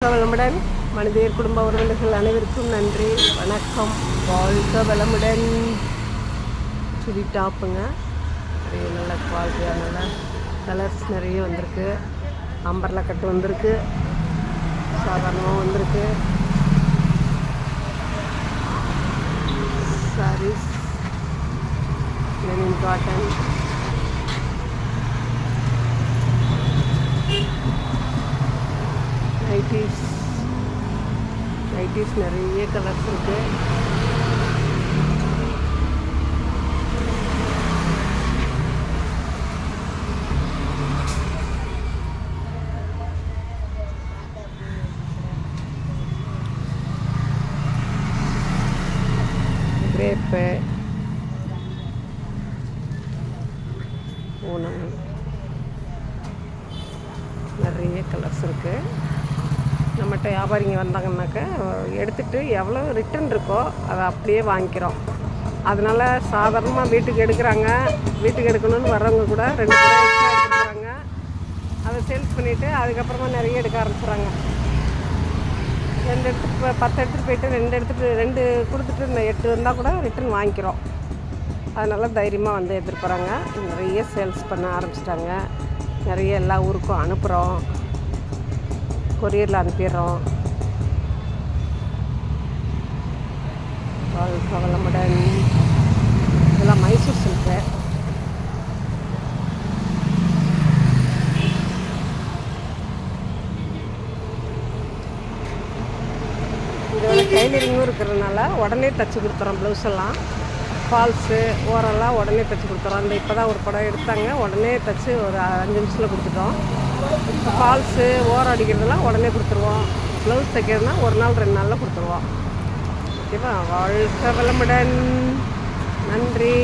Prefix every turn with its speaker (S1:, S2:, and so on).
S1: வளமுடன் மனிதர் குடும்ப உறவினர்கள் அனைவருக்கும் நன்றி வணக்கம். வாழ்க வளமுடன். சுடி டாப்புங்க, நிறைய நல்ல குவாலிட்டியாக நல்ல கலர்ஸ் நிறைய வந்திருக்கு. அம்பர்லா கட்டு வந்திருக்கு, சாதாரணமாக வந்திருக்கு. சாரீஸ், லெனின் காட்டன், நைட்டிஸ் நிறைய கலர்ஸ் இருக்குது. கிரேப்பு, பூனம், நிறைய கலர்ஸ் இருக்குது. நம்மகிட்ட வியாபாரிங்க வந்தாங்கன்னாக்கா எடுத்துகிட்டு எவ்வளோ ரிட்டன் இருக்கோ அதை அப்படியே வாங்கிக்கிறோம். அதனால் சாதாரணமாக வீட்டுக்கு எடுக்கிறாங்க, வீட்டுக்கு எடுக்கணும்னு வர்றவங்க கூட 2 கூட எக்ஸ்ட்ரா எடுத்துக்கிறாங்க. அதை சேல்ஸ் பண்ணிவிட்டு அதுக்கப்புறமா நிறைய எடுக்க ஆரம்பிச்சுறாங்க. 2 எடுத்துகிட்டு 10 எடுத்துகிட்டு போயிட்டு 2 கொடுத்துட்டு இந்த 8 வந்தால் கூட ரிட்டன் வாங்கிக்கிறோம். அதனால் தைரியமாக வந்து எடுத்துகிட்டு போகிறாங்க. நிறைய சேல்ஸ் பண்ண ஆரம்பிச்சிட்டாங்க. நிறைய எல்லா ஊருக்கும் அனுப்புகிறோம், கொரியரில் அனுப்பிடுறோம். வாழ்க வளமுடன். இதெல்லாம் மைசூர் சில்க்கு. இதோட டைலரிங்கும் இருக்கிறதுனால உடனே தைச்சி கொடுத்துறோம். ப்ளவுஸ் எல்லாம் ஃபால்ஸு ஓரெல்லாம் உடனே தைச்சி கொடுத்துறோம். இந்த இப்போ தான் ஒரு படம் எடுத்தாங்க, உடனே தைச்சி ஒரு 5 நிமிஷத்தில் கொடுத்துட்டோம். ஃபால்ஸு ஓரம் அடிக்கிறதுலாம் உடனே கொடுத்துருவோம். ப்ளவுஸ் தைக்கிறதுனா 1 நாள் 2 நாளில் கொடுத்துருவோம். ஓகேவா? வாழ்க வளமுடன். நன்றி.